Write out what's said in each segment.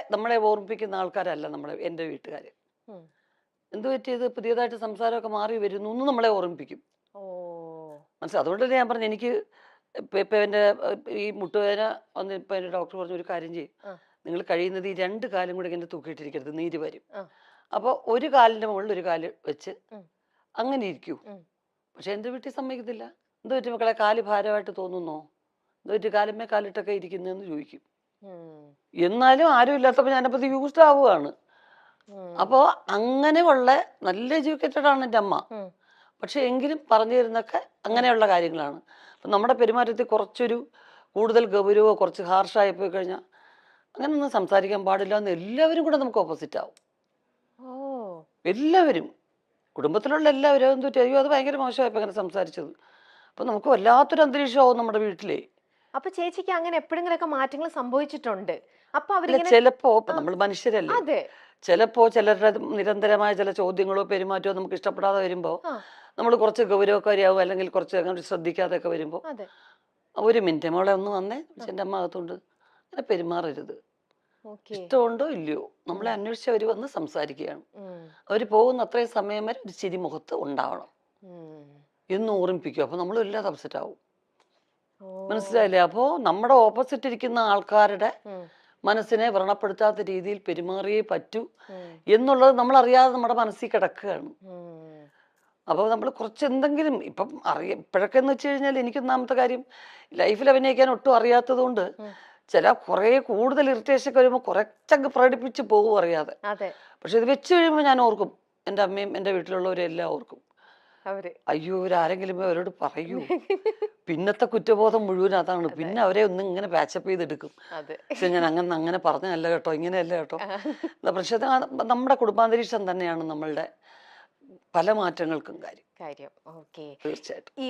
നമ്മളെ ഓർമ്മിപ്പിക്കുന്ന ആൾക്കാരല്ല എൻ്റെ വീട്ടുകാർ. ഉം. എന്ത് പറ്റിയത് പുതിയതായിട്ട് സംസാരമൊക്കെ മാറി വരുന്നു എന്ന് നമ്മളെ ഓർമ്മിപ്പിക്കും. ഓ. മനസ്സിലായി. അതുകൊണ്ട് തന്നെ ഞാൻ പറഞ്ഞു എനിക്ക് ഇപ്പം എൻ്റെ ഈ മുട്ടുവേദന വന്ന് ഇപ്പം എൻ്റെ ഡോക്ടർ പറഞ്ഞു ഒരു കാര്യം ചെയ്യും, ആ. നിങ്ങൾ കഴിയുന്നത് ഈ രണ്ട് കാലും കൂടെ ഇങ്ങനെ തൂക്കിയിട്ടിരിക്കരുത്, നീര് വരും. ആ. അപ്പോൾ ഒരു കാലിൻ്റെ മുകളിൽ ഒരു കാല് വെച്ച് ഉം. അങ്ങനെ ഇരിക്കൂ. ഉം. പക്ഷെ എൻ്റെ വീട്ടിൽ സമ്മതിക്കത്തില്ല. എന്ത് പറ്റി മക്കളെ, കാല് ഭാരമായിട്ട് തോന്നുന്നോ, എന്ത് പറ്റി കാലുമേ കാലിട്ടൊക്കെ ഇരിക്കുന്നതെന്ന് ചോദിക്കും. ഉം. എന്നാലും ആരും ഇല്ലാത്തപ്പോൾ ഞാനപ്പോൾ ഇത് യൂസ്ഡ് ആവുകയാണ്. ഉം. അപ്പോൾ അങ്ങനെയുള്ള നല്ല എഡ്യൂക്കേറ്റഡ് ആണ് എൻ്റെ അമ്മ. ഉം. പക്ഷെ എങ്കിലും പറഞ്ഞു തരുന്നൊക്കെ അങ്ങനെയുള്ള കാര്യങ്ങളാണ്. അപ്പം നമ്മുടെ പെരുമാറ്റത്തിൽ കുറച്ചൊരു കൂടുതൽ ഗൗരവമോ കുറച്ച് ഹാർഷായി പോയി കഴിഞ്ഞാൽ അങ്ങനെയൊന്നും സംസാരിക്കാൻ പാടില്ല എന്ന് എല്ലാവരും കൂടെ നമുക്ക് ഓപ്പോസിറ്റ് ആവും. ഓ. എല്ലാവരും, കുടുംബത്തിലുള്ള എല്ലാവരും എന്തു പറ്റി, അയ്യോ അത് ഭയങ്കര മോശമായപ്പോൾ അങ്ങനെ സംസാരിച്ചത്. അപ്പം നമുക്ക് വല്ലാത്തൊരു അന്തരീക്ഷമാവും നമ്മുടെ വീട്ടിലെ. അപ്പൊ ചേച്ചിക്ക് അങ്ങനെ എപ്പോഴെങ്കിലൊക്കെ മാറ്റങ്ങൾ സംഭവിച്ചിട്ടുണ്ട്? അപ്പൊ അല്ല, അവരിങ്ങനെ ചിലപ്പോ നമ്മൾ മനുഷ്യരല്ലേ, അതെ. ചിലപ്പോ ചിലരുടെ നിരന്തരമായ ചില ചോദ്യങ്ങളോ പെരുമാറ്റമോ നമുക്ക് ഇഷ്ടപ്പെടാതെ വരുമ്പോൾ ആ. നമ്മൾ കുറച്ച് ഗൗരവക്കാരിയാവും, അല്ലെങ്കിൽ കുറച്ച് അങ്ങനെ ശ്രദ്ധിക്കാതെയൊക്കെ വരുമ്പോൾ അതെ. ഒരു മിനിറ്റ് മോളെ ഒന്ന് വന്നേ, എൻ്റെ അമ്മ അകത്തുണ്ട്, അങ്ങനെ പെരുമാറരുത്. ഓക്കെ. ഇഷ്ടമുണ്ടോ ഇല്ലയോ നമ്മളെ അന്വേഷിച്ച് അവർ വന്ന് സംസാരിക്കുകയാണ്. ഉം. അവർ പോകുന്ന അത്രയും സമയം വരെ ഒരു ചിരി മുഖത്ത് ഉണ്ടാവണം ഉം. എന്ന് ഓർമ്മിപ്പിക്കും. അപ്പോൾ നമ്മൾ വല്ലാതെ അപ്സെറ്റ് ആവും. ഓ. മനസ്സിലായില്ലേ? അപ്പോൾ നമ്മുടെ ഓപ്പോസിറ്റ് ഇരിക്കുന്ന ആൾക്കാരുടെ ഉം. മനസ്സിനെ വ്രണപ്പെടുത്താത്ത രീതിയിൽ പെരുമാറിയേ പറ്റൂ ഉം. എന്നുള്ളത് നമ്മളറിയാതെ നമ്മുടെ മനസ്സിൽ കിടക്കുകയാണ്. ഉം. അപ്പോൾ നമ്മൾ കുറച്ച് എന്തെങ്കിലും ഇപ്പം ഇപ്പോഴൊക്കെ എന്ന് വെച്ച് കഴിഞ്ഞാൽ എനിക്ക് ഒന്നാമത്തെ കാര്യം ലൈഫിൽ അഭിനയിക്കാൻ ഒട്ടും അറിയാത്തത് കൊണ്ട് ഉം. ചില കുറേ കൂടുതൽ ഇറിറ്റേഷൻ ഒക്കെ വരുമ്പോൾ കുറച്ചങ്ങ് പ്രകടിപ്പിച്ച് പോകും അറിയാതെ. അതെ. പക്ഷെ ഇത് വെച്ച് കഴിയുമ്പോൾ ഞാൻ ഓർക്കും, എൻ്റെ അമ്മയും എൻ്റെ വീട്ടിലുള്ളവരും എല്ലാം ഓർക്കും, അവര് അയ്യോ ഇവരാരെങ്കിലും അവരോട് പറയൂ. പിന്നത്തെ കുറ്റബോധം മുഴുവൻ അതാണ്. പിന്നെ അവരെ ഒന്നും ഇങ്ങനെ പാച്ചപ്പ് ചെയ്തെടുക്കും. അതെ. പക്ഷെ ഞാൻ അങ്ങനെ പറഞ്ഞല്ല കേട്ടോ, ഇങ്ങനെയല്ല കേട്ടോ. ആ. പക്ഷെ നമ്മുടെ കുടുംബാന്തരീക്ഷം തന്നെയാണ് നമ്മളുടെ പല മാറ്റങ്ങൾക്കും കാര്യം. കാര്യം. ഓക്കെ. തീർച്ചയായിട്ടും. ഈ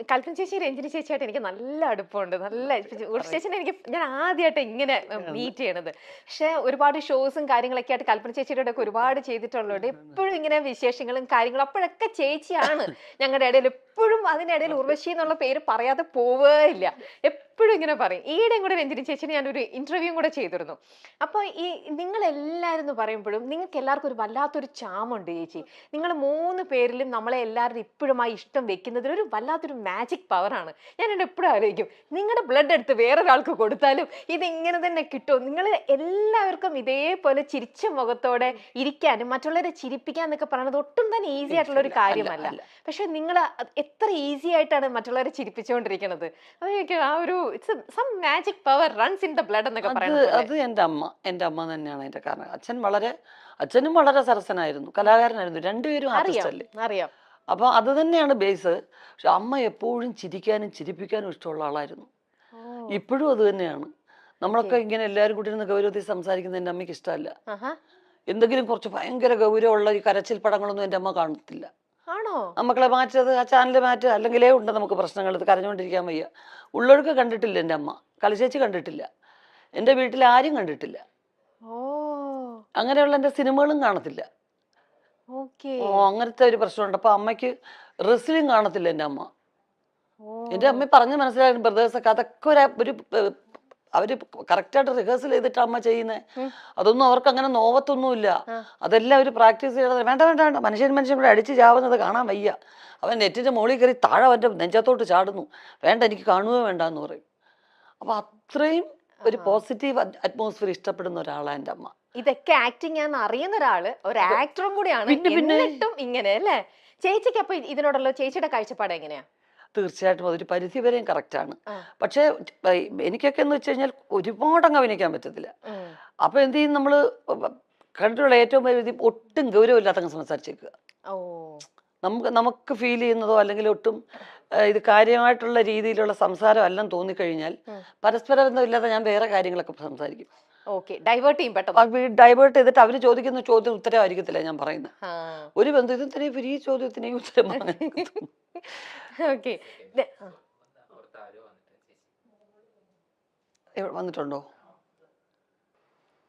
കൽപ്പന ചേച്ചി രഞ്ജിനി ചേച്ചിയായിട്ട് എനിക്ക് നല്ല അടുപ്പമുണ്ട്. നല്ല ഉർവശി ചേച്ചിനെ ഞാൻ ആദ്യമായിട്ട് ഇങ്ങനെ മീറ്റ് ചെയ്യണത്. പക്ഷെ ഒരുപാട് ഷോസും കാര്യങ്ങളൊക്കെ ആയിട്ട് കൽപ്പന ചേച്ചിയുടെ ഒക്കെ ഒരുപാട് ചെയ്തിട്ടുള്ളതുകൊണ്ട് എപ്പോഴും ഇങ്ങനെ വിശേഷങ്ങളും കാര്യങ്ങളും അപ്പോഴൊക്കെ ചേച്ചിയാണ് ഞങ്ങളുടെ ഇടയിൽ. എപ്പോഴും അതിനിടയിൽ ഉർവശി എന്നുള്ള പേര് പറയാതെ പോവേയില്ല. എപ്പോഴും ഇങ്ങനെ പറയും. ഈയിടെയും കൂടെ രഞ്ജിനി ചേച്ചിനെ ഞാനൊരു ഇന്റർവ്യൂ കൂടെ ചെയ്തിരുന്നു. അപ്പോൾ ഈ നിങ്ങൾ എല്ലാവരും എന്ന് പറയുമ്പോഴും നിങ്ങൾക്ക് എല്ലാവർക്കും ഒരു വല്ലാത്തൊരു ചാമുണ്ട് ചേച്ചി. നിങ്ങൾ 3 പേരിലും നമ്മളെ എല്ലാവരും ഇപ്പോഴും ആ ഇഷ്ടം വെക്കുന്നതിൽ ഒരു വല്ലാത്തൊരു മാജിക് പവറാണ്. ഞാൻ എന്നെ എപ്പോഴും ആലോചിക്കും, നിങ്ങളുടെ ബ്ലഡ് എടുത്ത് വേറൊരാൾക്ക് കൊടുത്താലും ഇതിങ്ങനെ തന്നെ കിട്ടും. നിങ്ങൾ എല്ലാവർക്കും ഇതേപോലെ ചിരിച്ച മുഖത്തോടെ ഇരിക്കാനും മറ്റുള്ളവരെ ചിരിപ്പിക്കാൻ എന്നൊക്കെ പറയുന്നത് ഒട്ടും തന്നെ ഈസി ആയിട്ടുള്ള ഒരു കാര്യമല്ല. പക്ഷെ നിങ്ങൾ എത്ര ഈസി ആയിട്ടാണ് മറ്റുള്ളവരെ ചിരിപ്പിച്ചുകൊണ്ടിരിക്കുന്നത്. അതൊക്കെ ആ ഒരു some magic power runs in the blood എന്നൊക്കെ പറയുന്നത്. അത് എൻ്റെ അമ്മ തന്നെയാണ് അതിന്റെ കാരണം. അച്ഛനും വളരെ സരസനായിരുന്നു, കലാകാരനായിരുന്നു, രണ്ടുപേരും ആർട്ടിസ്റ്റ് അല്ലേ. അറിയാം. അപ്പോൾ അത് തന്നെയാണ് ബേസ്. പക്ഷെ അമ്മ എപ്പോഴും ചിരിക്കാനും ചിരിപ്പിക്കാനും ഇഷ്ടമുള്ള ആളായിരുന്നു. ഇപ്പോഴും അത് തന്നെയാണ്. നമ്മളൊക്കെ ഇങ്ങനെ എല്ലാവരും കൂടി ഇരുന്ന് ഗൗരവത്തിൽ സംസാരിക്കുന്നത് എൻ്റെ അമ്മയ്ക്ക് ഇഷ്ടമല്ല. എന്തെങ്കിലും കുറച്ച് ഭയങ്കര ഗൗരവമുള്ള ഈ കരച്ചിൽ പടങ്ങളൊന്നും എൻ്റെ അമ്മ കാണത്തില്ല. ആണോ? മക്കളെ മാറ്റത്, ആ ചാനൽ മാറ്റുക, അല്ലെങ്കിലേ ഉണ്ട് നമുക്ക് പ്രശ്നങ്ങൾ, ഇത് കരഞ്ഞുകൊണ്ടിരിക്കാൻ വയ്യ. ഉള്ളൊഴുക്ക് കണ്ടിട്ടില്ല എൻ്റെ അമ്മ, കലശേച്ചി കണ്ടിട്ടില്ല, എൻ്റെ വീട്ടിൽ ആരും കണ്ടിട്ടില്ല. അങ്ങനെയുള്ള എൻ്റെ സിനിമകളും കാണത്തില്ല. അങ്ങനത്തെ ഒരു പ്രശ്നമുണ്ട്. അപ്പൊ അമ്മയ്ക്ക് റെസ്ലിംഗ് കാണത്തില്ല എൻ്റെ അമ്മ. എൻ്റെ അമ്മ പറഞ്ഞ് മനസ്സിലായിരുന്നു ബ്രദേഴ്സൊക്കെ അതൊക്കെ ഒരു അവര് കറക്റ്റായിട്ട് റിഹേഴ്സൽ ചെയ്തിട്ട് അമ്മ ചെയ്യുന്നത്. അതൊന്നും അവർക്ക് അങ്ങനെ നോവത്തൊന്നുമില്ല. അതെല്ലാം അവർ പ്രാക്ടീസ് ചെയ്യണത്. വേണ്ട വേണ്ട വേണ്ട, മനുഷ്യൻ കൂടെ അടിച്ച് ചാവുന്നത് കാണാൻ വയ്യ, അവൻ നെറ്റിന്റെ മുകളിൽ കയറി താഴെ അവൻ്റെ നെഞ്ചത്തോട്ട് ചാടുന്നു, വേണ്ട എനിക്ക് കാണുകയോ വേണ്ട എന്ന് പറയും. അപ്പൊ അത്രയും ഒരു പോസിറ്റീവ് അറ്റ്മോസ്ഫിയർ ഇഷ്ടപ്പെടുന്ന ഒരാളാണ് എൻ്റെ അമ്മ. ഇതൊക്കെ ആക്ടിങ് ആണെന്ന് അറിയുന്ന ഒരാള്, ഒരു ആക്ടറും കൂടിയാണ്, എന്നിട്ടും ഇങ്ങനെ അല്ലേ? ചേച്ചിക്ക് അപ്പൊ ഇതിനോടുള്ള ചേച്ചിയുടെ കാഴ്ചപ്പാട് എങ്ങനെയാ? തീർച്ചയായിട്ടും അതൊരു പരിധി വരെയും കറക്റ്റാണ്. പക്ഷേ എനിക്കൊക്കെ എന്ന് വെച്ച് കഴിഞ്ഞാൽ ഒരുപാട് അങ്ങ് അഭിനയിക്കാൻ പറ്റത്തില്ല. അപ്പൊ എന്ത് ചെയ്യും, നമ്മള് കണ്ടിട്ടുള്ള ഏറ്റവും പരിധി ഒട്ടും ഗൗരവമില്ലാത്തങ്ങ് സംസാരിച്ചേക്കുക. നമുക്ക് ഫീൽ ചെയ്യുന്നതോ അല്ലെങ്കിൽ ഒട്ടും ഇത് കാര്യമായിട്ടുള്ള രീതിയിലുള്ള സംസാരം അല്ലെന്ന് തോന്നിക്കഴിഞ്ഞാൽ പരസ്പര ബന്ധമില്ലാതെ ഞാൻ വേറെ കാര്യങ്ങളൊക്കെ സംസാരിക്കും. ഡൈവേർട്ട് ചെയ്തിട്ട് അവര് ചോദിക്കുന്ന ചോദ്യം ഉത്തരവായിരിക്കത്തില്ല ഞാൻ പറയുന്നത്. ഒരു ബന്ധം ഇതിന് ഈ ചോദ്യത്തിന് ഉത്തരം വന്നിട്ടുണ്ടോ?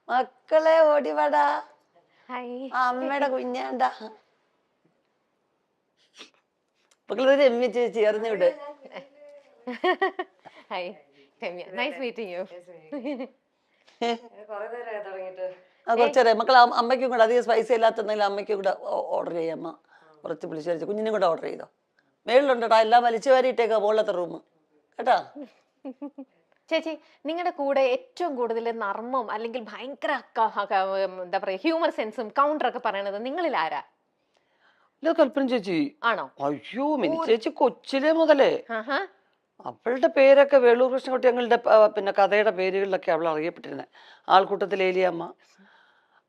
മക്കളെ ഓടിവാടാ, അമ്മയുടെ കുഞ്ഞാണ്ട. മക്കളെ രമ്യ ചേച്ചി അറിഞ്ഞൂടെ? കുറച്ചേരെ മക്കൾ അമ്മയ്ക്കും കൂടെ അധികം സ്പൈസി ഇല്ലാത്തെന്തെങ്കിലും അമ്മയ്ക്കും കൂടെ ഓർഡർ ചെയ്യാം. അമ്മ കുറച്ച് വിളിച്ചു കുഞ്ഞിനും കൂടെ ഓർഡർ ചെയ്തോ. മേളിലുണ്ടോടാ എല്ലാം വലിച്ചു വാരിയിട്ടേക്കാ മുകളിലത്തെ റൂം കേട്ടാ. ചേച്ചി നിങ്ങളുടെ കൂടെ ഏറ്റവും കൂടുതൽ നർമ്മം അല്ലെങ്കിൽ ഭയങ്കര എന്താ പറയാ ഹ്യൂമർ സെൻസും കൗണ്ടറൊക്കെ പറയണത് നിങ്ങളിൽ ആരാ? ഇല്ല കൽപ്പന ചേച്ചി. ആണോ? അയ്യോ മിനി ചേച്ചി കൊച്ചിലെ മുതലേ ആഹാ. അവളുടെ പേരൊക്കെ വേളൂർ കൃഷ്ണൻകുട്ടി ഞങ്ങളുടെ പിന്നെ കഥയുടെ പേരുകളിലൊക്കെ അവൾ അറിയപ്പെട്ടിരുന്നത്. ആൾക്കൂട്ടത്തിൽ ഏലിയമ്മ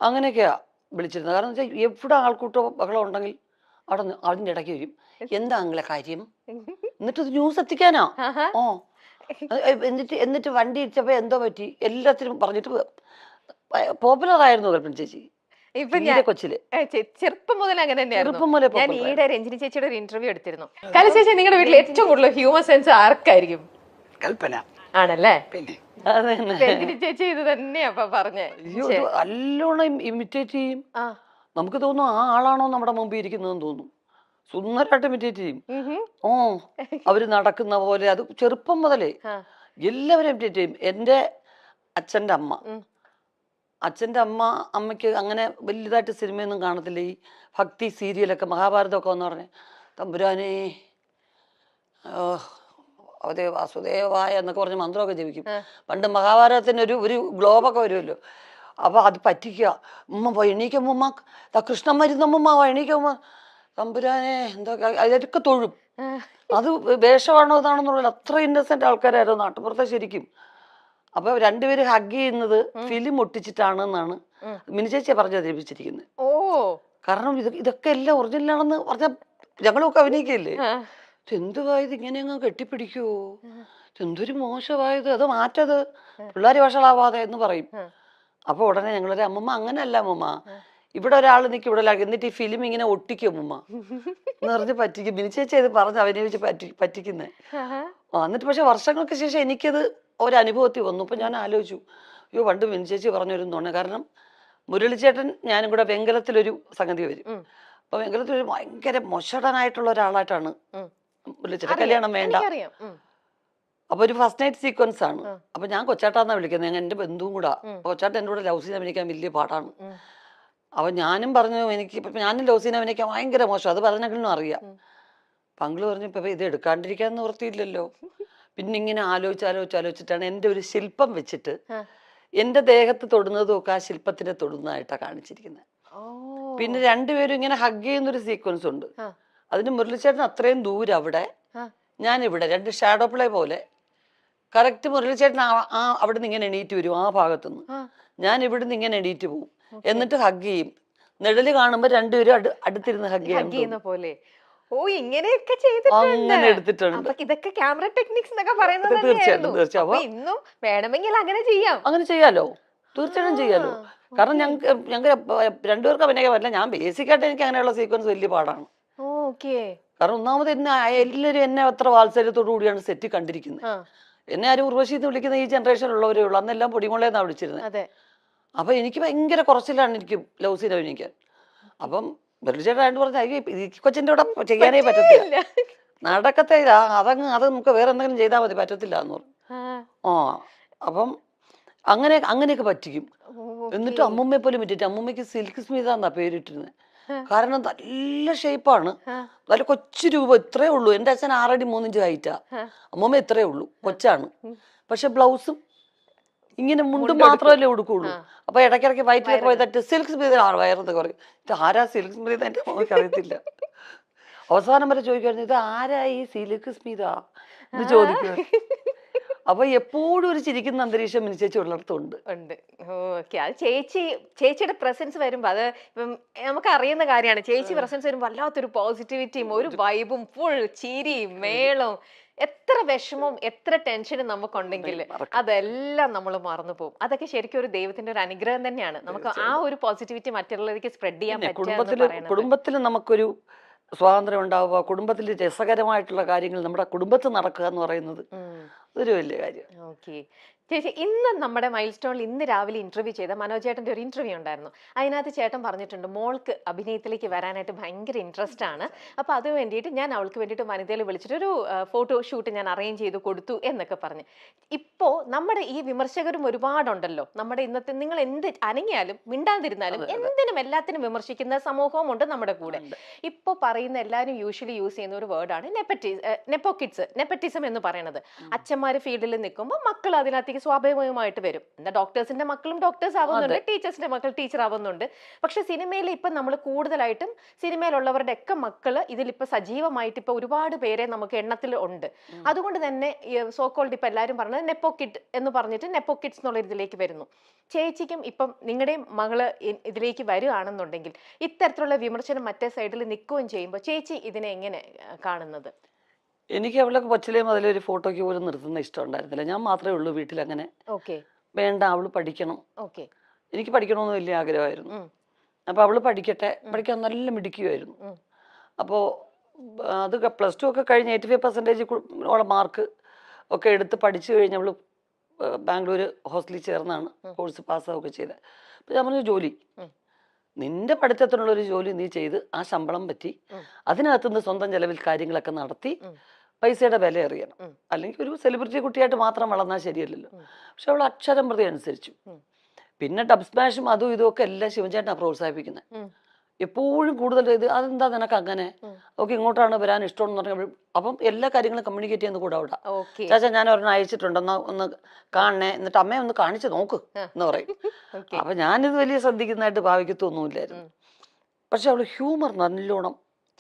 അങ്ങനെയൊക്കെയാ വിളിച്ചിരുന്നത്. കാരണം വെച്ചാൽ എവിടെ ആൾക്കൂട്ടോ ബഹളം ഉണ്ടെങ്കിൽ അവിടെ അതിൻ്റെ ഇടയ്ക്ക് വരും. എന്താ നിങ്ങളെ കാര്യം എന്നിട്ട് ന്യൂസ് എത്തിക്കാനാ. ആഹാ. ഓ എന്നിട്ട് വണ്ടി ഇടിച്ചപ്പോ എന്തോ പറ്റി എല്ലാത്തിനും പറഞ്ഞിട്ട് പോപ്പുലർ ആയിരുന്നു കൽപ്പന ചേച്ചി ഇപ്പൊ തീരെ കൊച്ചില്. ചെറുപ്പം മുതൽ അങ്ങനെ തന്നെയായിരുന്നു. ചെറുപ്പം മുതലേ ഞാൻ popular ഈയിടെ രഞ്ജിനി ചേച്ചിയുടെ ഒരു ഇന്റർവ്യൂ എടുത്തിരുന്നു. കല ചേച്ചി നിങ്ങളുടെ വീട്ടിൽ ഏറ്റവും കൂടുതൽ ഹ്യൂമർ സെൻസ് ആർക്കായിരിക്കും? കൽപ്പന. ആണല്ലേ? പിന്നെ അതന്നെ. രഞ്ജിനി ചേച്ചി ഇത് തന്നെയാ അപ്പൊ പറഞ്ഞേ. അയ്യോ ഇത് നല്ലോണം ഇമിറ്റേറ്റ് ചെയ്യും. ആ. നമുക്ക് തോന്നും ആ ആളാണോ നമ്മുടെ മുമ്പിൽ ഇരിക്കുന്നതെന്ന് തോന്നും. സുന്ദരമായിട്ട് ഇമിറ്റേറ്റ് ചെയ്യും. ഓ അവര് നടക്കുന്ന പോലെ അത് ചെറുപ്പം മുതലേ ആ. എല്ലാവരും ഇമിറ്റേറ്റ് ചെയ്യും. എൻ്റെ അച്ഛൻ്റെ അമ്മ അമ്മയ്ക്ക് അങ്ങനെ വലുതായിട്ട് സിനിമയൊന്നും കാണത്തില്ല. ഈ ഭക്തി സീരിയലൊക്കെ മഹാഭാരതമൊക്കെ എന്ന് പറഞ്ഞ് തമ്പുരാനേ അതേ വാസുദേവായ എന്നൊക്കെ പറഞ്ഞ് മന്ത്രമൊക്കെ ജപിക്കും. പണ്ട് മഹാഭാരതത്തിന് ഒരു ഗ്ലോബൊക്കെ വരുമല്ലോ. അപ്പൊ അത് പറ്റിക്കുക. ഉമ്മ എണീക്കുമ്മ കൃഷ്ണൻ മരുന്നമ്മ എണീക്കുമ്മ തമ്പുരാനെ എന്തൊക്കെ അതൊക്കെ തൊഴും. അത് വേഷമാണോ ഇതാണെന്നുള്ള അത്ര ഇന്നസെന്റ് ആൾക്കാരായിരുന്നു നാട്ടുപുറത്തെ ശരിക്കും. അപ്പൊ രണ്ടുപേര് ഹഗ് ചെയ്യുന്നത് ഫിലിം ഒട്ടിച്ചിട്ടാണ് എന്നാണ് മിനി ചേച്ചിയെ പറഞ്ഞു അവതരിപ്പിച്ചിരിക്കുന്നത്. ഓ കാരണം ഇതൊക്കെ എല്ലാം ഒറിജിനലാണെന്ന് പറഞ്ഞ ഞങ്ങളൊക്കെ അഭിനയിക്കല്ലേ. എന്തുവായത് ഇങ്ങനെ അങ്ങ് കെട്ടിപ്പിടിക്കുവോ, എന്തൊരു മോശമായത്, അത് മാറ്റത് പിള്ളേർ വഷളാവാതെ എന്ന് പറയും. അപ്പൊ ഉടനെ ഞങ്ങളൊരു അമ്മമ്മ അങ്ങനെയല്ല അമ്മമ്മ, ഇവിടെ ഒരാൾ നിൽക്കും ഇവിടെ ഒരാൾ, എന്നിട്ട് ഈ ഫിലിം ഇങ്ങനെ ഒട്ടിക്കും അമ്മമ്മ എന്ന് പറഞ്ഞ് പറ്റിക്കും. മിനി ചേച്ചി ഇത് പറഞ്ഞ് അഭിനയിച്ച് പറ്റിക്കുന്നേ. എന്നിട്ട് പക്ഷെ വർഷങ്ങൾക്ക് ശേഷം എനിക്കത് ഒരനുഭവത്തിൽ വന്നു. അപ്പൊ ഞാൻ ആലോചിച്ചു, അയ്യോ പണ്ട് മിനി ചേച്ചി പറഞ്ഞൊരു തോന്നുന്നു. കാരണം മുരളിച്ചേട്ടൻ ഞാനും കൂടെ വെങ്കലത്തിലൊരു സംഗതി വരും. അപ്പൊ വെങ്കലത്തിൽ ഭയങ്കര മൊശടനായിട്ടുള്ള ഒരാളായിട്ടാണ് മുരളിച്ചേട്ടൻ. കല്യാണം വേണ്ട. അപ്പൊ ഒരു ഫസ്റ്റ് നൈറ്റ് സീക്വൻസ് ആണ്. അപ്പൊ ഞാൻ കൊച്ചാട്ടാന്നാ വിളിക്കുന്നത്, ഞാൻ എന്റെ ബന്ധുവും കൂടാ. കൊച്ചാട്ടൻ എൻ്റെ കൂടെ ലവ് സീൻ അഭിനയിക്കാൻ വലിയ പാടാണ്. അപ്പൊ ഞാനും പറഞ്ഞു ഞാനും ലവ് സീൻ അഭിനയിക്കാൻ ഭയങ്കര മോശം, അത് പറഞ്ഞെങ്കിലും അറിയാം. പങ്കിള് പറഞ്ഞു ഇപ്പൊ ഇത് എടുക്കാണ്ടിരിക്കാൻ നിവൃത്തിയില്ലല്ലോ. പിന്നെ ഇങ്ങനെ ആലോചിച്ചിട്ടാണ് എൻ്റെ ഒരു ശില്പം വെച്ചിട്ട് എൻ്റെ ദേഹത്ത് തൊടുന്നതും ഒക്കെ ആ ശില്പത്തിനെ തൊടുന്നതായിട്ടാണ് കാണിച്ചിരിക്കുന്നത്. പിന്നെ രണ്ടുപേരും ഇങ്ങനെ ഹഗ് ചെയ്യുന്നൊരു സീക്വൻസ് ഉണ്ട്. അതിന് മുരളിച്ചേട്ടൻ അത്രയും ദൂരം അവിടെ, ഞാനിവിടെ, രണ്ട് ഷാഡോ പ്ലേ പോലെ. കറക്റ്റ് മുരളിച്ചേട്ടൻ അവിടെ നിന്ന് ഇങ്ങനെ എണീറ്റ് വരും ആ ഭാഗത്തുനിന്ന്, ഞാൻ ഇവിടുന്ന് ഇങ്ങനെ എണീറ്റ് പോവും, എന്നിട്ട് ഹഗ് ചെയ്യും. നിഴല് കാണുമ്പോ രണ്ടുപേരും അടുത്തിരുന്ന് ഹഗ് ചെയ്യുന്ന പോലെ. ഓ ഇങ്ങനെയൊക്കെ ചെയ്തിട്ടുണ്ട്. അങ്ങനെ എടുത്തിട്ടുണ്ട്. ഇതൊക്കെ ക്യാമറ ടെക്നിക്സ് എന്നൊക്കെ പറയുന്നത് തീർച്ചയായിട്ടും ഇന്നും വേണമെങ്കിൽ അങ്ങനെ ചെയ്യാം. അങ്ങനെ ചെയ്യാലോ, തീർച്ചയായിട്ടും ചെയ്യാലോ. കാരണം ഞങ്ങൾക്ക് രണ്ടുപേർക്ക് അഭിനയിക്കാൻ പറ്റില്ല. ഞാൻ ബേസിക്കായിട്ട് എനിക്ക് അങ്ങനെയുള്ള സീക്വൻസ് വലിയ പാടാണ്. കാരണം ഒന്നാമത് എല്ലാവരും എന്നെ അത്ര വാത്സല്യത്തോടു കൂടിയാണ് സെറ്റ് കണ്ടിരിക്കുന്നത്. എന്നെ ആരും ഉർവശി എന്ന് വിളിക്കുന്ന ഈ ജനറേഷനിലുള്ളവരേ ഉള്ളൂ. അന്നെല്ലാം പൊടിമുളയെന്നാണ് വിളിച്ചിരുന്നത്. അപ്പൊ എനിക്ക് ഭയങ്കര കുറച്ചിലാണ് എനിക്ക് ലവ് സീൻ അഭിനയിക്കാൻ. അപ്പം ബെർലിച്ചേട്ടായിട്ട് പറഞ്ഞ ഈ കൊച്ചിന്റെ കൂടെ ചെയ്യാനേ പറ്റത്തില്ല, നടക്കത്തില്ല, അത് നമുക്ക് വേറെ എന്തെങ്കിലും ചെയ്താൽ മതി, പറ്റത്തില്ല എന്ന് പറഞ്ഞു. അപ്പം അങ്ങനെയൊക്കെ പറ്റിക്കും. എന്നിട്ട് അമ്മൂമ്മയെ പോലും പറ്റിയിട്ട്, അമ്മൂമ്മയ്ക്ക് സിൽക്ക് സ്മിത എന്നാ പേരിട്ടിരുന്നത്. കാരണം നല്ല ഷേപ്പാണ്, നല്ല കൊച്ചു രൂപം, ഇത്രേ ഉള്ളൂ. എൻ്റെ അച്ഛൻ 6 അടി 3 ഇഞ്ച് ഹൈറ്റാ, അമ്മൂമ്മ ഇത്രേ ഉള്ളൂ, കൊച്ചാണ്. പക്ഷെ ബ്ലൗസും ഇങ്ങനെ മുണ്ടും മാത്രമല്ലേ ഉടുക്കുള്ളൂ. അപ്പൊ ഇടയ്ക്കിടയ്ക്ക് വയറ്റിലൊക്കെ പോയി തട്ട് സിൽക്ക് സ്മിത വയറെന്നൊക്കെ പറയും. ഇത് ആരാ സിൽക്ക് സ്മിത, എൻ്റെ അമ്മയ്ക്ക് അറിയത്തില്ല. അവസാനം വരെ ചോദിക്കുമായിരുന്നു, ഇത് ആരാ ഈ സിൽക്ക് സ്മിത എന്ന് ചോദിക്കുക. അപ്പൊ എപ്പോഴും ഒരു ചിരിക്കുന്ന അന്തരീക്ഷം മിനി ചേച്ചി ഉള്ളിടത്തുണ്ട്. ഓക്കെ, അത് ചേച്ചിയുടെ പ്രസൻസ് വരുമ്പോ, അത് ഇപ്പം നമുക്ക് അറിയുന്ന കാര്യമാണ്, ചേച്ചി പ്രസൻസ് വരുമ്പോ വല്ലാത്തൊരു പോസിറ്റിവിറ്റിയും ഒരു വൈബും ഫുൾ ചിരിയും മേളവും. എത്ര വിഷമവും എത്ര ടെൻഷനും നമുക്കുണ്ടെങ്കിൽ അതെല്ലാം നമ്മൾ മറന്നു പോകും. അതൊക്കെ ശരിക്കും ഒരു ദൈവത്തിന്റെ ഒരു അനുഗ്രഹം തന്നെയാണ്. നമുക്ക് ആ ഒരു പോസിറ്റിവിറ്റി മറ്റുള്ളവർക്ക് സ്പ്രെഡ് ചെയ്യാൻ പറ്റും. കുടുംബത്തിൽ നമുക്കൊരു സ്വാതന്ത്ര്യം ഉണ്ടാവുക, കുടുംബത്തിൽ രസകരമായിട്ടുള്ള കാര്യങ്ങൾ നമ്മുടെ കുടുംബത്തിൽ നടക്കുക എന്ന് പറയുന്നത് ഒരു വലിയ കാര്യം. ഓക്കെ ചേച്ചി ഇന്ന് നമ്മുടെ മൈൽ സ്റ്റോണിൽ ഇന്ന് രാവിലെ ഇന്റർവ്യൂ ചെയ്ത മനോജ് ചേട്ടന്റെ ഒരു ഇന്റർവ്യൂ ഉണ്ടായിരുന്നു. അതിനകത്ത് ചേട്ടൻ പറഞ്ഞിട്ടുണ്ട് മോൾക്ക് അഭിനയത്തിലേക്ക് വരാനായിട്ട് ഭയങ്കര ഇൻട്രസ്റ്റ് ആണ്. അപ്പൊ അത് വേണ്ടിയിട്ട് ഞാൻ അവൾക്ക് വേണ്ടിയിട്ട് വനിതയിൽ വിളിച്ചിട്ട് ഒരു ഫോട്ടോ ഷൂട്ട് ഞാൻ അറേഞ്ച് ചെയ്ത് കൊടുത്തു എന്നൊക്കെ പറഞ്ഞു. ഇപ്പോ നമ്മുടെ ഈ വിമർശകരും ഒരുപാടുണ്ടല്ലോ. നമ്മുടെ ഇന്നത്തെ നിങ്ങൾ എന്ത് അനങ്ങിയാലും മിണ്ടാതിരുന്നാലും എന്തിനും എല്ലാത്തിനും വിമർശിക്കുന്ന സമൂഹവും ഉണ്ട് നമ്മുടെ കൂടെ. ഇപ്പൊ പറയുന്ന എല്ലാവരും യൂഷ്വലി യൂസ് ചെയ്യുന്ന ഒരു വേർഡാണ് നെപ്പറ്റിസം എന്ന് പറയുന്നത്. അച്ഛന്മാര് ഫീൽഡിൽ നിൽക്കുമ്പോൾ മക്കൾ അതിനകത്തേക്ക് സ്വാഭാവികമായിട്ട് വരും. എന്താ ഡോക്ടേഴ്സിന്റെ മക്കളും ഡോക്ടേഴ്സ് ആവുന്നുണ്ട്, ടീച്ചേഴ്സിന്റെ മക്കൾ ടീച്ചർ ആവുന്നുണ്ട്. പക്ഷെ സിനിമയിൽ ഇപ്പൊ നമ്മൾ കൂടുതലായിട്ടും സിനിമയിലുള്ളവരുടെ ഒക്കെ മക്കള് ഇതിലിപ്പോ സജീവമായിട്ട് ഇപ്പൊ ഒരുപാട് പേരെ നമുക്ക് എണ്ണത്തിൽ ഉണ്ട്. അതുകൊണ്ട് തന്നെ സോക്കോൾഡ് ഇപ്പൊ എല്ലാവരും പറഞ്ഞത് നെപ്പോ കിഡ് എന്ന് പറഞ്ഞിട്ട് നെപ്പോ കിഡ്സ് എന്നുള്ള ഇതിലേക്ക് വരുന്നു. ചേച്ചിക്കും ഇപ്പം നിങ്ങളുടെയും മകള് ഇതിലേക്ക് വരികയാണെന്നുണ്ടെങ്കിൽ ഇത്തരത്തിലുള്ള വിമർശനം മറ്റേ സൈഡിൽ നിൽക്കുകയും ചെയ്യുമ്പോൾ ചേച്ചി ഇതിനെ എങ്ങനെ കാണുന്നത്? എനിക്ക് അവളെ കൊച്ചിലേ മുതലേ ഒരു ഫോട്ടോയ്ക്ക് പോലും നിർത്തുന്ന ഇഷ്ടം ഉണ്ടായിരുന്നില്ല. ഞാൻ മാത്രമേ ഉള്ളൂ വീട്ടിൽ അങ്ങനെ വേണ്ട അവള് പഠിക്കണം, എനിക്ക് പഠിക്കണമെന്ന് വലിയ ആഗ്രഹമായിരുന്നു. അപ്പോൾ അവള് പഠിക്കാൻ നല്ല മിടുക്കിയായിരുന്നു. അപ്പോൾ അത് +2 ഒക്കെ കഴിഞ്ഞ് 85% ഉള്ള മാർക്ക് ഒക്കെ എടുത്ത് പഠിച്ചു കഴിഞ്ഞ് അവള് ബാംഗ്ലൂർ ഹോസ്റ്റലിൽ ചേർന്നാണ് കോഴ്സ് പാസ്സാവുകയൊക്കെ ചെയ്തത്. അപ്പോൾ ഞാൻ പറഞ്ഞു ജോലി, നിന്റെ പഠിത്തത്തിനുള്ളൊരു ജോലി നീ ചെയ്ത് ആ ശമ്പളം പറ്റി അതിനകത്തുനിന്ന് സ്വന്തം ചെലവിൽ കാര്യങ്ങളൊക്കെ നടത്തി പൈസയുടെ വില അറിയണം. അല്ലെങ്കിൽ ഒരു സെലിബ്രിറ്റി കുട്ടിയായിട്ട് മാത്രം വളർന്നാൽ ശരിയല്ലല്ലോ. പക്ഷെ അവൾ അക്ഷരം പ്രതി അനുസരിച്ചു. പിന്നെ ഡബ് സ്മാഷും അതും ഇതും ഒക്കെ എല്ലാം ശിവൻചേട്ടനാണ് പ്രോത്സാഹിപ്പിക്കുന്നത്. എപ്പോഴും കൂടുതൽ ഇത് അതെന്താ നിനക്ക് അങ്ങനെ, ഓക്കെ ഇങ്ങോട്ടാണ് വരാൻ ഇഷ്ടം എന്ന് പറഞ്ഞാൽ അപ്പം എല്ലാ കാര്യങ്ങളും കമ്മ്യൂണിക്കേറ്റ് ചെയ്യുന്ന കൂടെ അവിടെ ചാച്ചാ ഞാൻ ഒരെണ്ണം അയച്ചിട്ടുണ്ടെന്നാ ഒന്ന് കാണണേ, എന്നിട്ട് അമ്മയെ ഒന്ന് കാണിച്ചു നോക്ക് എന്ന് പറയും. അപ്പൊ ഞാനിത് വലിയ ശ്രദ്ധിക്കുന്നതായിട്ട് ഭാവിക്കത്തൊന്നുമില്ലായിരുന്നു. പക്ഷെ അവള് ഹ്യൂമർ നല്ലോണം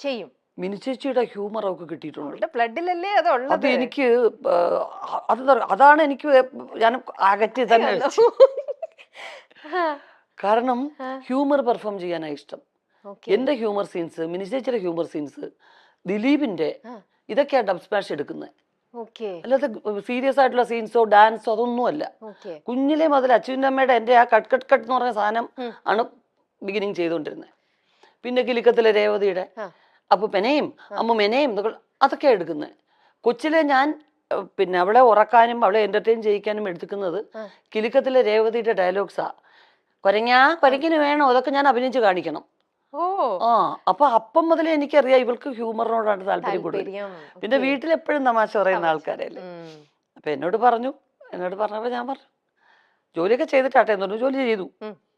ചെയ്യും. മിനിച്ചേച്ചിയുടെ ഹ്യൂമർ അവൾക്ക് കിട്ടിയിട്ടുണ്ട്. ബ്ലഡിലല്ലേ അത് എനിക്ക് അതാണ് എനിക്ക് ഞാൻ അകറ്റി തന്നെ വെച്ചു. കാരണം ഹ്യൂമർ പെർഫോം ചെയ്യാനാണ് ഇഷ്ടം. എന്റെ ഹ്യൂമർ സീൻസ്, മിനിച്ചേച്ചിയുടെ ഹ്യൂമർ സീൻസ്, ദിലീപിന്റെ ഇതൊക്കെയാണ് ഡബ് സ്മാഷ് എടുക്കുന്നത്. അല്ലാതെ സീരിയസ് ആയിട്ടുള്ള സീൻസോ ഡാൻസോ അതൊന്നും അല്ല. കുഞ്ഞിലെ മുതൽ അച്ഛൻ്റെ അമ്മയുടെ എന്റെ ആ കട്ട് കട്ട് കട്ട് എന്ന് പറഞ്ഞ സാധനം ആണ് ബിഗിനിങ് ചെയ്തുകൊണ്ടിരുന്നത്. പിന്നെ കിലുക്കത്തിലെ രേവതിയുടെ അപ്പൊ പെനയും അമ്മ മെനയും അതൊക്കെ എടുക്കുന്നത്. കൊച്ചിലെ ഞാൻ പിന്നെ അവളെ ഉറക്കാനും അവളെ എന്റർടൈൻ ചെയ്യിക്കാനും എടുക്കുന്നത് കിലുക്കത്തിലെ രേവതിയുടെ ഡയലോഗ്സാ. കൊരങ്ങിന് വേണോ അതൊക്കെ ഞാൻ അഭിനയിച്ച് കാണിക്കണം. അപ്പൊ അപ്പം മുതലേ എനിക്കറിയാം ഇവൾക്ക് ഹ്യൂമറിനോടാണ് താല്പര്യം കൂടുതൽ. പിന്നെ വീട്ടിലെപ്പോഴും തമാശ പറയുന്ന ആൾക്കാരല്ലേ. അപ്പൊ എന്നോട് പറഞ്ഞപ്പോ ഞാൻ പറഞ്ഞു ജോലിയൊക്കെ ചെയ്തിട്ടാട്ടെ എന്ന് പറഞ്ഞു. ജോലി ചെയ്തു,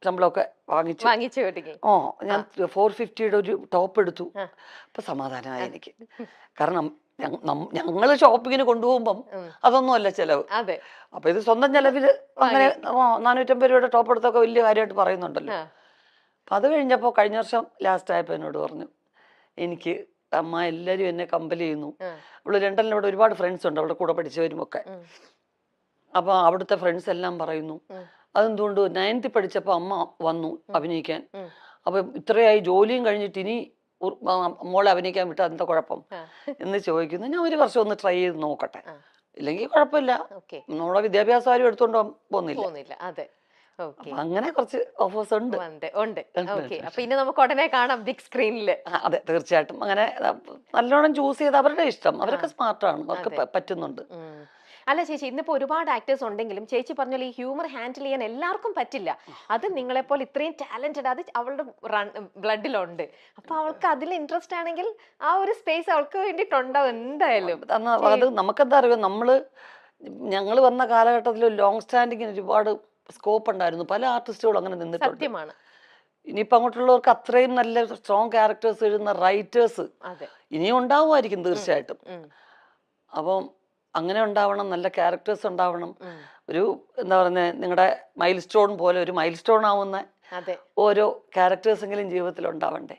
ശമ്പളമൊക്കെ വാങ്ങിച്ചു. ഞാൻ 450യുടെ ഒരു ടോപ്പ് എടുത്തു. അപ്പൊ സമാധാനമായി എനിക്ക്. കാരണം ഞങ്ങള് ഷോപ്പിങ്ങിന് കൊണ്ടുപോകുമ്പം അതൊന്നും അല്ല ചെലവ്. അപ്പൊ ഇത് സ്വന്തം ചെലവില് അങ്ങനെ 450 രൂപയുടെ ടോപ്പ് എടുത്തൊക്കെ വലിയ കാര്യമായിട്ട് പറയുന്നുണ്ടല്ലോ. അപ്പൊ അത് കഴിഞ്ഞപ്പോ കഴിഞ്ഞ വർഷം ലാസ്റ്റ് ആയപ്പോ എന്നോട് പറഞ്ഞു എനിക്ക് അമ്മ എല്ലാരും എന്നെ കമ്പൽ ചെയ്യുന്നു. അവള് ലണ്ടനിൽ അവിടെ ഒരുപാട് ഫ്രണ്ട്സ് ഉണ്ട്, അവിടെ കൂടെ പഠിച്ചവരും ഒക്കെ. അപ്പൊ അവിടുത്തെ ഫ്രണ്ട്സ് എല്ലാം പറയുന്നു അതെന്തുകൊണ്ട് 9th പഠിച്ചപ്പോ അമ്മ വന്നു അഭിനയിക്കാൻ. അപ്പൊ ഇത്രയായി ജോലിയും കഴിഞ്ഞിട്ട് ഇനി മോളെ അഭിനയിക്കാൻ വിട്ടാൽ എന്താ കുഴപ്പം എന്ന് ചോദിക്കുന്നു. ഞാൻ ഒരു വർഷം ഒന്ന് ട്രൈ ചെയ്ത് നോക്കട്ടെ, ഇല്ലെങ്കിൽ കുഴപ്പമില്ല. നമ്മളെ വിദ്യാഭ്യാസം ആരും എടുത്തോണ്ട് പോകുന്നില്ല. അങ്ങനെ കുറച്ച് ഓഫേഴ്സ് ഉണ്ട്. അപ്പൊ ഇനി നമുക്ക് ഉടനെ കാണാം ബിഗ് സ്ക്രീനില്. അതെ തീർച്ചയായിട്ടും. അങ്ങനെ നല്ലോണം ചൂസ് ചെയ്ത് അവരുടെ ഇഷ്ടം, അവരൊക്കെ സ്മാർട്ടാണ്, അവർക്ക് പറ്റുന്നുണ്ട്. അല്ല ചേച്ചി, ഇന്നിപ്പോ ഒരുപാട് ആക്ടേഴ്സ് ഉണ്ടെങ്കിലും ചേച്ചി പറഞ്ഞ ഈ ഹ്യൂമർ ഹാൻഡിൽ ചെയ്യാൻ എല്ലാവർക്കും പറ്റില്ല. അത് നിങ്ങളെപ്പോലെ ഇത്രയും ടാലന്റഡ് അത് അവളുടെ ബ്ലഡിലുണ്ട്. അപ്പൊ അവൾക്ക് അതിൽ ഇൻട്രസ്റ്റ് ആണെങ്കിൽ ആ ഒരു സ്പേസ് അവൾക്ക് വേണ്ടിയിട്ടുണ്ടാവും എന്തായാലും. അത് നമുക്കെന്താ അറിയാം, ഞങ്ങൾ വന്ന കാലഘട്ടത്തിൽ ലോങ് സ്റ്റാൻഡിങ്ങിന് ഒരുപാട് സ്കോപ്പ് ഉണ്ടായിരുന്നു. പല ആർട്ടിസ്റ്റുകളും അങ്ങനെ നിന്നിട്ടുണ്ട്. സത്യമാണ്. ഇനിയിപ്പോ അങ്ങോട്ടുള്ളവർക്ക് അത്രയും നല്ല സ്ട്രോങ് ക്യാരക്ടേഴ്സ് എഴുതുന്ന റൈറ്റേഴ്സ് ഇനിയും ഉണ്ടാവുമായിരിക്കും തീർച്ചയായിട്ടും. അപ്പം അങ്ങനെ ഉണ്ടാവണം, നല്ല ക്യാരക്ടേഴ്സ് ഉണ്ടാവണം. ഒരു എന്താ പറയുന്നത്, നിങ്ങളുടെ മൈൽ സ്റ്റോൺ പോലെ ഒരു മൈൽ സ്റ്റോൺ ആവുന്ന ഓരോ ക്യാരക്ടേഴ്സ് എങ്കിലും ജീവിതത്തിൽ ഉണ്ടാവണ്ടേ.